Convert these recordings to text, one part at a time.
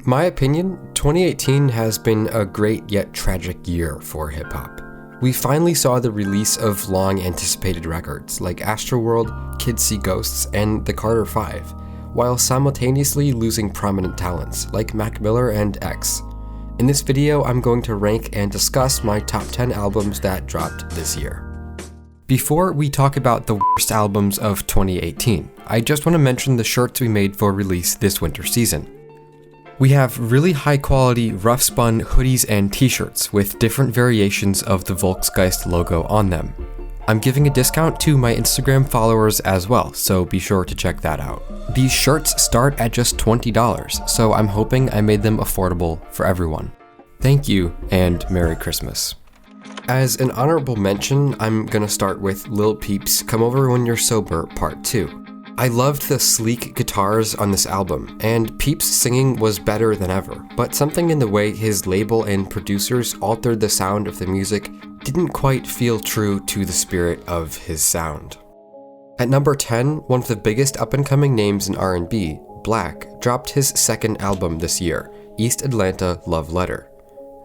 In my opinion, 2018 has been a great yet tragic year for hip-hop. We finally saw the release of long-anticipated records like Astroworld, Kids See Ghosts, and the Carter 5, while simultaneously losing prominent talents like Mac Miller and X. In this video, I'm going to rank and discuss my top 10 albums that dropped this year. Before we talk about the worst albums of 2018, I just want to mention the shirts we made for release this winter season. We have really high quality rough spun hoodies and t-shirts with different variations of the Volksgeist logo on them. I'm giving a discount to my Instagram followers as well, so be sure to check that out. These shirts start at just $20, so I'm hoping I made them affordable for everyone. Thank you, and Merry Christmas. As an honorable mention, I'm gonna start with Lil Peep's Come Over When You're Sober Part 2. I loved the sleek guitars on this album, and Peep's singing was better than ever, but something in the way his label and producers altered the sound of the music didn't quite feel true to the spirit of his sound. At number 10, one of the biggest up-and-coming names in R&B, Black, dropped his second album this year, East Atlanta Love Letter.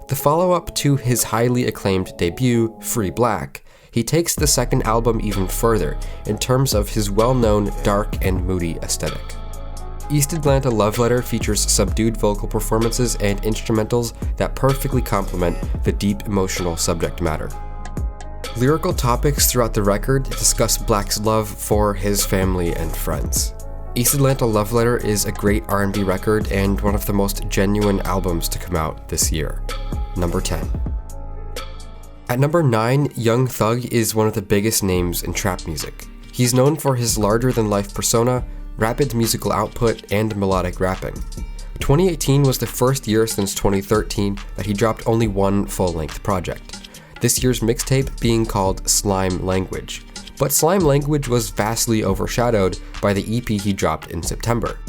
The follow-up to his highly acclaimed debut, Free Black, he takes the second album even further in terms of his well-known dark and moody aesthetic. East Atlanta Love Letter features subdued vocal performances and instrumentals that perfectly complement the deep emotional subject matter. Lyrical topics throughout the record discuss Black's love for his family and friends. East Atlanta Love Letter is a great R&B record and one of the most genuine albums to come out this year. Number 10. At number 9, Young Thug is one of the biggest names in trap music. He's known for his larger-than-life persona, rapid musical output, and melodic rapping. 2018 was the first year since 2013 that he dropped only one full-length project, this year's mixtape being called Slime Language. But Slime Language was vastly overshadowed by the EP he dropped in September.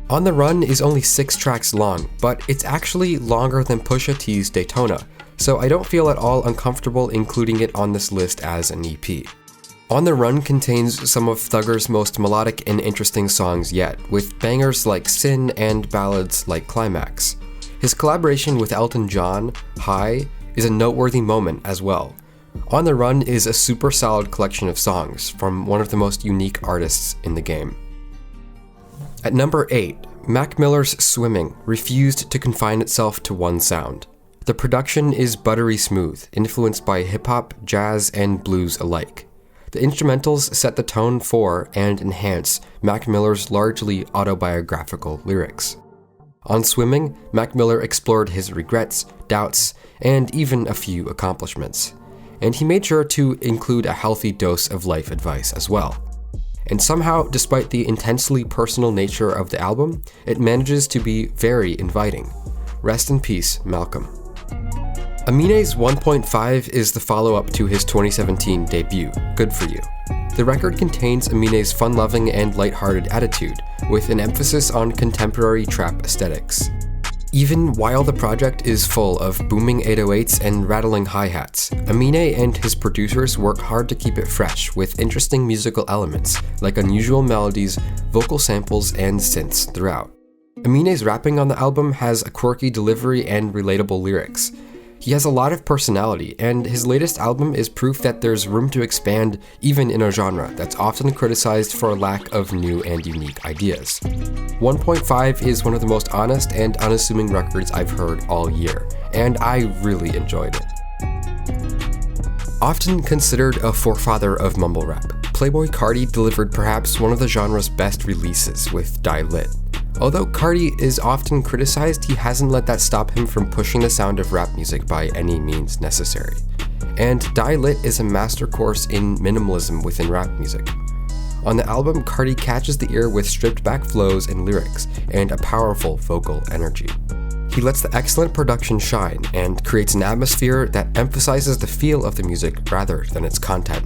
On the Run is only 6 tracks long, but it's actually longer than Pusha T's Daytona, so I don't feel at all uncomfortable including it on this list as an EP. On the Run contains some of Thugger's most melodic and interesting songs yet, with bangers like Sin and ballads like Climax. His collaboration with Elton John, High, is a noteworthy moment as well. On the Run is a super solid collection of songs from one of the most unique artists in the game. At number 8, Mac Miller's Swimming refused to confine itself to one sound. The production is buttery smooth, influenced by hip-hop, jazz, and blues alike. The instrumentals set the tone for and enhance Mac Miller's largely autobiographical lyrics. On Swimming, Mac Miller explored his regrets, doubts, and even a few accomplishments. And he made sure to include a healthy dose of life advice as well. And somehow, despite the intensely personal nature of the album, it manages to be very inviting. Rest in peace, Malcolm. Amine's 1.5 is the follow-up to his 2017 debut, Good For You. The record contains Amine's fun-loving and lighthearted attitude, with an emphasis on contemporary trap aesthetics. Even while the project is full of booming 808s and rattling hi-hats, Amine and his producers work hard to keep it fresh with interesting musical elements like unusual melodies, vocal samples, and synths throughout. Amine's rapping on the album has a quirky delivery and relatable lyrics. He has a lot of personality, and his latest album is proof that there's room to expand even in a genre that's often criticized for a lack of new and unique ideas. 1.5 is one of the most honest and unassuming records I've heard all year, and I really enjoyed it. Often considered a forefather of mumble rap, Playboi Carti delivered perhaps one of the genre's best releases with Die Lit. Although Carti is often criticized, he hasn't let that stop him from pushing the sound of rap music by any means necessary. And Die Lit is a master course in minimalism within rap music. On the album, Carti catches the ear with stripped-back flows and lyrics, and a powerful vocal energy. He lets the excellent production shine, and creates an atmosphere that emphasizes the feel of the music rather than its content.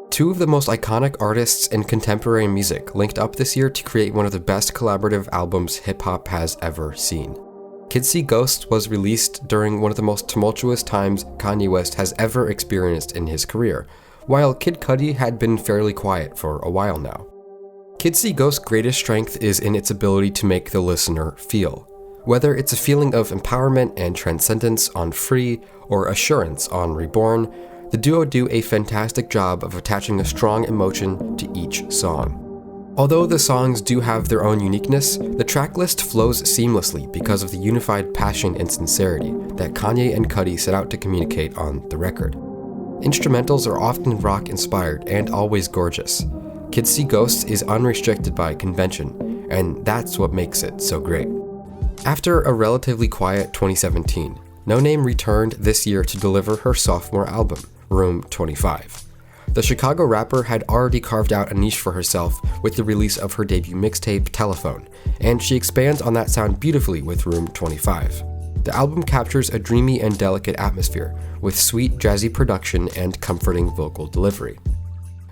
Two of the most iconic artists in contemporary music linked up this year to create one of the best collaborative albums hip-hop has ever seen. Kids See Ghosts was released during one of the most tumultuous times Kanye West has ever experienced in his career, while Kid Cudi had been fairly quiet for a while now. Kids See Ghost's greatest strength is in its ability to make the listener feel. Whether it's a feeling of empowerment and transcendence on Free or assurance on Reborn, the duo do a fantastic job of attaching a strong emotion to each song. Although the songs do have their own uniqueness, the track list flows seamlessly because of the unified passion and sincerity that Kanye and Cudi set out to communicate on the record. Instrumentals are often rock-inspired and always gorgeous. Kids See Ghosts is unrestricted by convention, and that's what makes it so great. After a relatively quiet 2017, Noname returned this year to deliver her sophomore album, Room 25. The Chicago rapper had already carved out a niche for herself with the release of her debut mixtape, Telephone, and she expands on that sound beautifully with Room 25. The album captures a dreamy and delicate atmosphere, with sweet jazzy production and comforting vocal delivery.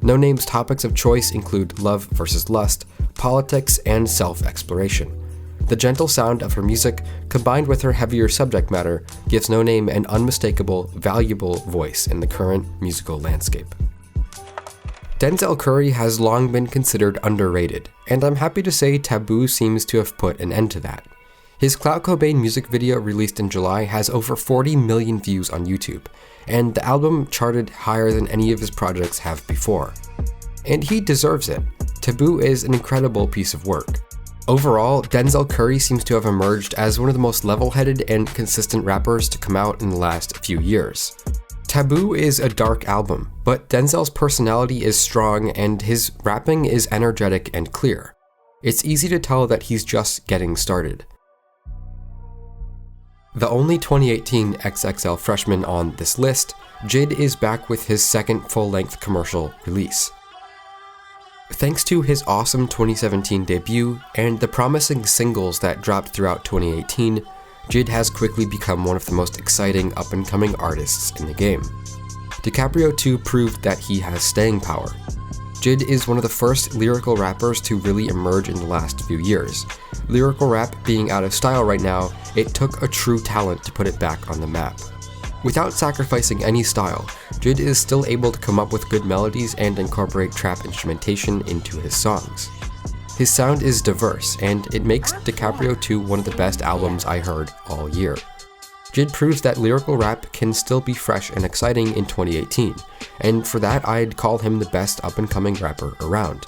Noname's topics of choice include love versus lust, politics, and self-exploration. The gentle sound of her music, combined with her heavier subject matter, gives Noname an unmistakable, valuable voice in the current musical landscape. Denzel Curry has long been considered underrated, and I'm happy to say Taboo seems to have put an end to that. His Clout Cobain music video released in July has over 40 million views on YouTube, and the album charted higher than any of his projects have before. And he deserves it. Taboo is an incredible piece of work. Overall, Denzel Curry seems to have emerged as one of the most level-headed and consistent rappers to come out in the last few years. Taboo is a dark album, but Denzel's personality is strong and his rapping is energetic and clear. It's easy to tell that he's just getting started. The only 2018 XXL freshman on this list, JID is back with his second full-length commercial release. Thanks to his awesome 2017 debut and the promising singles that dropped throughout 2018, JID has quickly become one of the most exciting up-and-coming artists in the game. DiCaprio too proved that he has staying power. JID is one of the first lyrical rappers to really emerge in the last few years. Lyrical rap being out of style right now, it took a true talent to put it back on the map. Without sacrificing any style, JID is still able to come up with good melodies and incorporate trap instrumentation into his songs. His sound is diverse, and it makes DiCaprio 2 one of the best albums I heard all year. JID proves that lyrical rap can still be fresh and exciting in 2018, and for that I'd call him the best up-and-coming rapper around.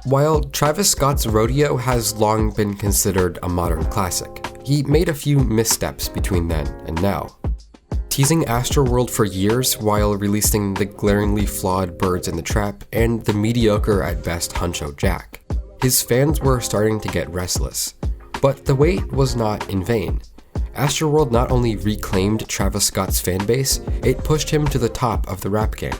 While Travis Scott's Rodeo has long been considered a modern classic, he made a few missteps between then and now. Teasing Astroworld for years while releasing the glaringly flawed Birds in the Trap and the mediocre at best Huncho Jack. His fans were starting to get restless. But the wait was not in vain. Astroworld not only reclaimed Travis Scott's fanbase, it pushed him to the top of the rap game.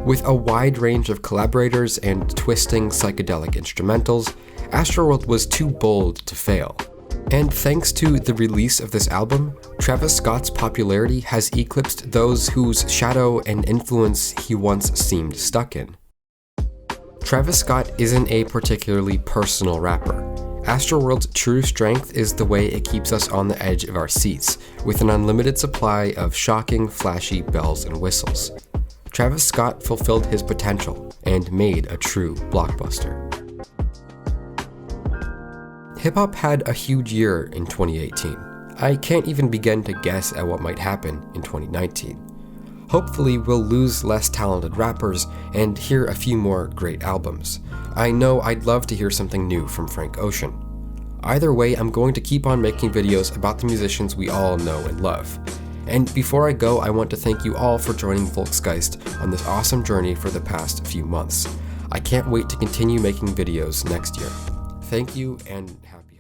With a wide range of collaborators and twisting psychedelic instrumentals, Astroworld was too bold to fail. And thanks to the release of this album, Travis Scott's popularity has eclipsed those whose shadow and influence he once seemed stuck in. Travis Scott isn't a particularly personal rapper. Astroworld's true strength is the way it keeps us on the edge of our seats, with an unlimited supply of shocking, flashy bells and whistles. Travis Scott fulfilled his potential and made a true blockbuster. Hip-hop had a huge year in 2018. I can't even begin to guess at what might happen in 2019. Hopefully we'll lose less talented rappers and hear a few more great albums. I know I'd love to hear something new from Frank Ocean. Either way, I'm going to keep on making videos about the musicians we all know and love. And before I go, I want to thank you all for joining Volksgeist on this awesome journey for the past few months. I can't wait to continue making videos next year. Thank you and happy